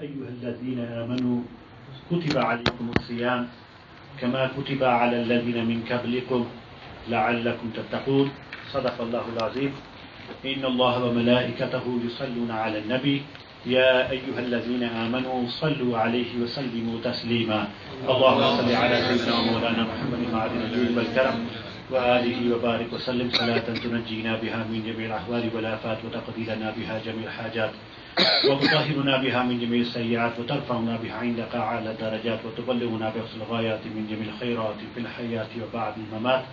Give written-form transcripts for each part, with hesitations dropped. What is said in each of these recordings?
أيها الذين آمنوا كتب عليكم الصيام كما كتب على الذين من قبلكم لعلكم تتقون صدق الله العظيم. إن الله وملائكته يصلون على النبي يا أيها الذين آمنوا صلوا عليه وسلموا تسليما. اللهم صل على سيدنا ومولانا محمد معدن الجود والكرم وآله وبارك وسلم صلاة تنجينا بها من جميع الأحوال والآفات وتقضي لنا بها جميع الحاجات وتطهرنا بها من جميع السيئات وترفعنا بها عندك أعلى الدرجات وتبلغنا بأقصى الغايات من جميع الخيرات في الحياة وبعد الممات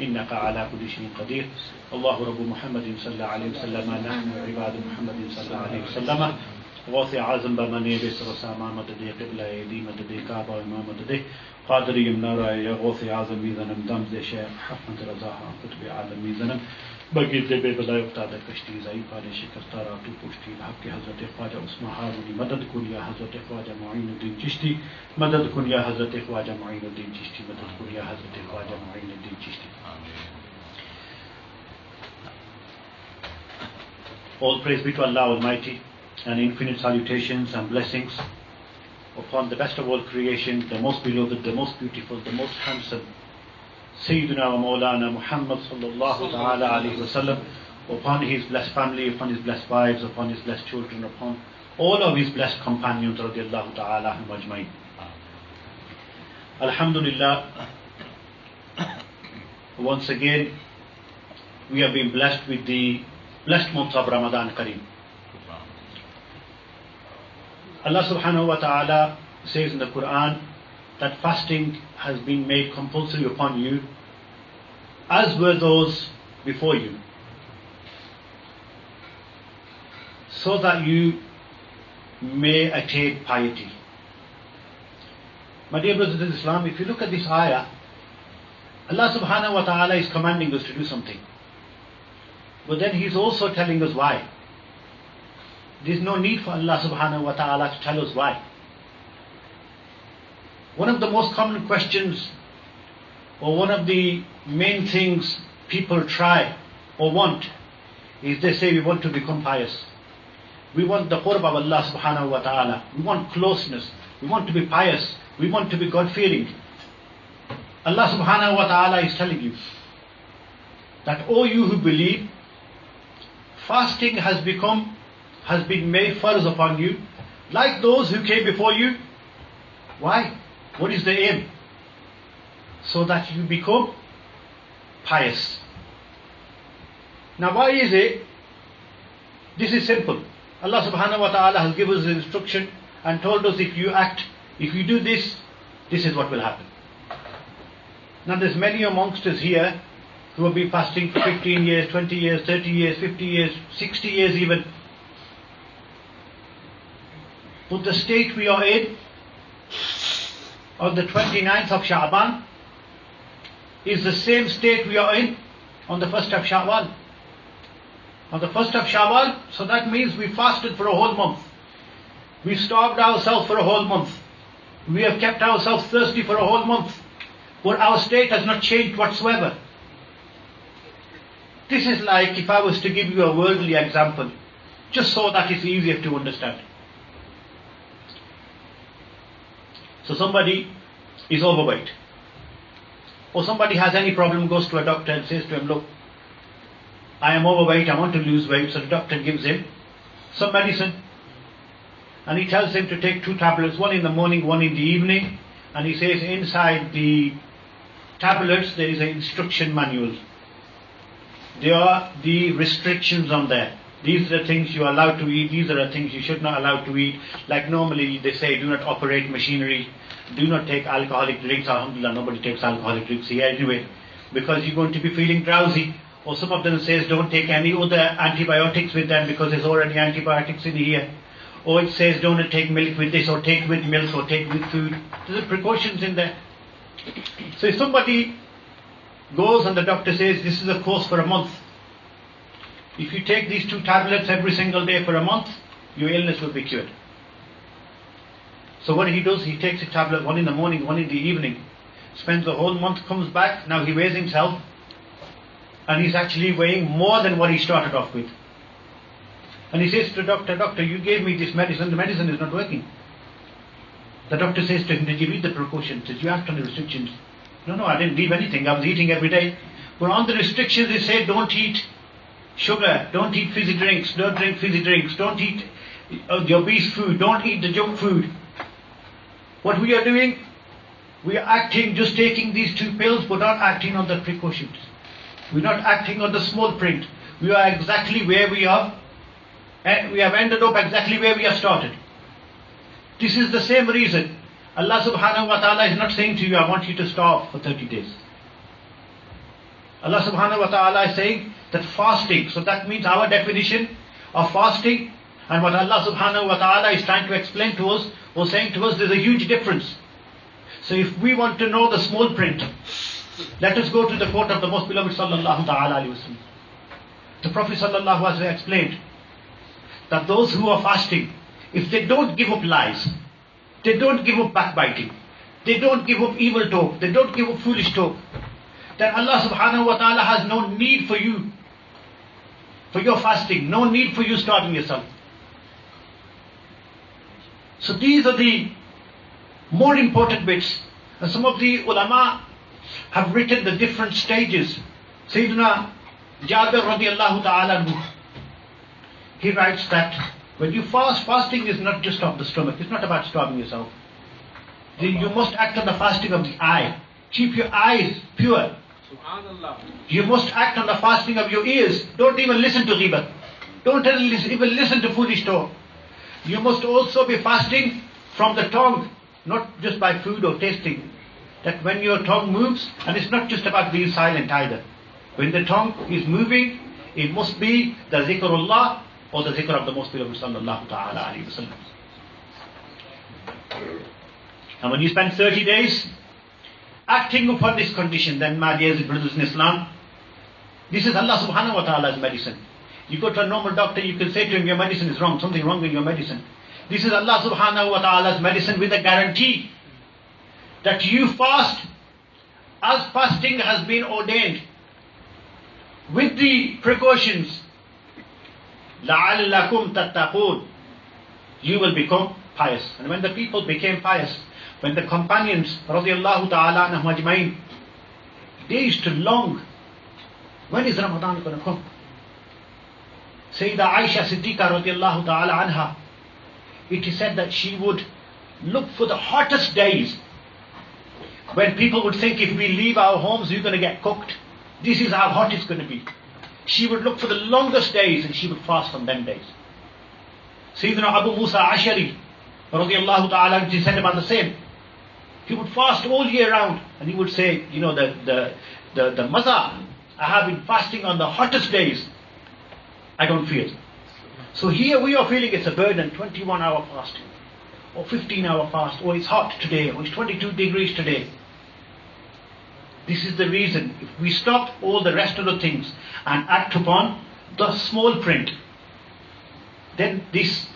إنك على كل شيء قدير. الله رب محمد صلى الله عليه وسلم نحن عباد محمد صلى الله عليه وسلم غوث عظم بمني بسر ساما مدد قبلة يدي مدد كعبة وإمام مدد قادري يمنارا يا غوث عظم ميزنم دم ذي شيخ حفظ رضاها كتب عالم ميزنم بقيت دي ببداية اقتادة كشتي زي فاري شكر تارا تو پشتی حق حضرت خواجہ عثمان هارونی مدد کن یا حضرت خواجہ معین الدین چشتی مدد کن یا حضرت خواجہ معین الدین چشتی مدد کن یا حضرت خواجہ معین الدین چشتی. All praise be to Allah Almighty, and infinite salutations and blessings upon the best of all creation, the most beloved, the most beautiful, the most handsome, Sayyidina wa Mawlana Muhammad sallallahu ta'ala alayhi wa sallam, upon his blessed family, upon his blessed wives, upon his blessed children, upon all of his blessed companions radiyallahu ta'ala anhum ajma'in. Alhamdulillah, once again we have been blessed with the blessed month of Ramadan Kareem. Allah subhanahu wa ta'ala says in the Quran that fasting has been made compulsory upon you, as were those before you, so that you may attain piety. My dear brothers in Islam, if you look at this ayah, Allah subhanahu wa ta'ala is commanding us to do something. But then He is also telling us why. There is no need for Allah subhanahu wa ta'ala to tell us why. One of the most common questions, or one of the main things people try or want, is they say we want to become pious. We want the qurb of Allah subhanahu wa ta'ala. We want closeness. We want to be pious. We want to be God-fearing. Allah subhanahu wa ta'ala is telling you that, O you who believe, fasting has been made farz upon you, like those who came before you. Why? What is the aim? So that you become pious. Now why is it? This is simple. Allah subhanahu wa ta'ala has given us instruction and told us if you do this, this is what will happen. Now there's many amongst us here who have been fasting for 15 years, 20 years, 30 years, 50 years, 60 years even. But the state we are in on the 29th of Sha'ban is the same state we are in on the 1st of Shawwal. On the 1st of Shawwal, so that means we fasted for a whole month. We starved ourselves for a whole month. We have kept ourselves thirsty for a whole month. But our state has not changed whatsoever. This is like if I was to give you a worldly example, just so that it's easier to understand. So somebody is overweight, or somebody has any problem, goes to a doctor and says to him, look, I am overweight, I want to lose weight. So the doctor gives him some medicine, and he tells him to take 2 tablets, one in the morning, one in the evening, and he says inside the tablets there is an instruction manual. There are the restrictions on there. These are the things you are allowed to eat, these are the things you should not allow to eat. Like normally they say, do not operate machinery, do not take alcoholic drinks. Alhamdulillah, nobody takes alcoholic drinks here anyway, because you're going to be feeling drowsy. Or some of them says don't take any other antibiotics with them because there's already antibiotics in here. Or it says don't take milk with this, or take with milk, or take with food. There's precautions in there. So if somebody goes and the doctor says this is a course for a month, if you take these 2 tablets every single day for a month, your illness will be cured. So what he does, he takes a tablet, one in the morning, one in the evening, spends the whole month, comes back, now he weighs himself, and he's actually weighing more than what he started off with. And he says to the doctor, "Doctor, you gave me this medicine, the medicine is not working." The doctor says to him, "Did you read the precautions? Did you act on the restrictions?" No, I didn't leave anything. I was eating every day. But on the restrictions, they say, don't eat sugar, don't eat fizzy drinks, don't drink fizzy drinks, don't eat the obese food, don't eat the junk food. What we are doing, we are acting, just taking these 2 pills, but not acting on the precautions. We're not acting on the small print. We are exactly where we are. And we have ended up exactly where we have started. This is the same reason Allah subhanahu wa ta'ala is not saying to you, "I want you to starve for 30 days." Allah subhanahu wa ta'ala is saying that fasting, so that means our definition of fasting and what Allah subhanahu wa ta'ala is trying to explain to us or saying to us, there's a huge difference. So if we want to know the small print, let us go to the quote of the most beloved sallallahu ta'ala alayhi wa sallam. The Prophet sallallahu alayhi wa sallam explained that those who are fasting, if they don't give up lies, they don't give up backbiting, they don't give up evil talk, they don't give up foolish talk, then Allah subhanahu wa ta'ala has no need for you, for your fasting, no need for you starving yourself. So these are the more important bits. And some of the ulama have written the different stages. Sayyidina Jabir radiallahu ta'ala anhu, he writes that when you fast, fasting is not just of the stomach, it's not about starving yourself. You must act on the fasting of the eye. Keep your eyes pure. You must act on the fasting of your ears. Don't even listen to ghibah. Don't even listen to foolish talk. You must also be fasting from the tongue, not just by food or tasting. That when your tongue moves, and it's not just about being silent either. When the tongue is moving, it must be the zikrullah or the zikr of the most beloved sallallahu ta'ala alayhi wa sallam. And when you spend 30 days acting upon this condition, then my dear brothers in Islam, this is Allah subhanahu wa ta'ala's medicine. You go to a normal doctor, you can say to him, your medicine is wrong, something wrong with your medicine. This is Allah subhanahu wa ta'ala's medicine with a guarantee that you fast as fasting has been ordained, with the precautions. لَعَلَّكُمْ تَتَّقُونَ. You will become pious. And when the people became pious, when the companions radiallahu ta'ala anhum ajmain, they used to long, when is Ramadan going to come? Sayyida Aisha Siddiqa radiallahu ta'ala anha, it is said that she would look for the hottest days when people would think, if we leave our homes we're going to get cooked. This is how hot it's going to be. She would look for the longest days and she would fast on them days. Sayyidina Abu Musa Ashari radiallahu ta'ala, he said about the same. He would fast all year round and he would say, you know, the maza I have been fasting on the hottest days, I don't feel. So here we are feeling it's a burden, 21-hour fasting, or 15-hour fast, or it's hot today, or it's 22 degrees today. This is the reason. If we stop all the rest of the things and act upon the small print, then this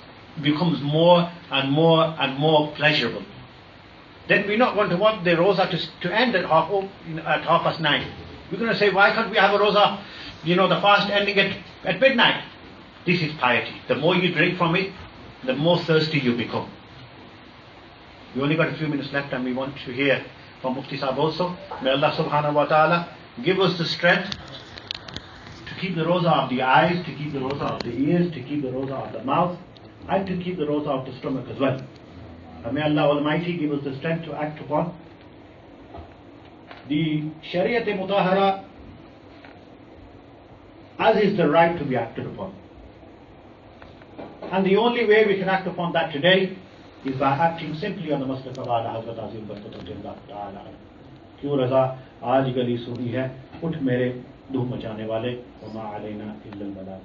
becomes more and more and more pleasurable. Then we're not going to want the roza to end at 9:30. We're going to say, why can't we have a roza, the fast ending at midnight? This is piety. The more you drink from it, the more thirsty you become. We only got a few minutes left and we want to hear from Mufti Saheb also. May Allah subhanahu wa ta'ala give us the strength to keep the roza of the eyes, to keep the roza of the ears, to keep the roza of the mouth, and to keep the roza of the stomach as well. And may Allah Almighty give us the strength to act upon the Shariat-e-Mutahara as is the right to be acted upon. And the only way we can act upon that today is by acting simply on the Maslak of Ala Hazrat Azim Barkat Radiyallahu Ta'ala. Kyun Raza, aaj gali suni hai, uth mere duh machane wale, wa ma alayna illa al balagh.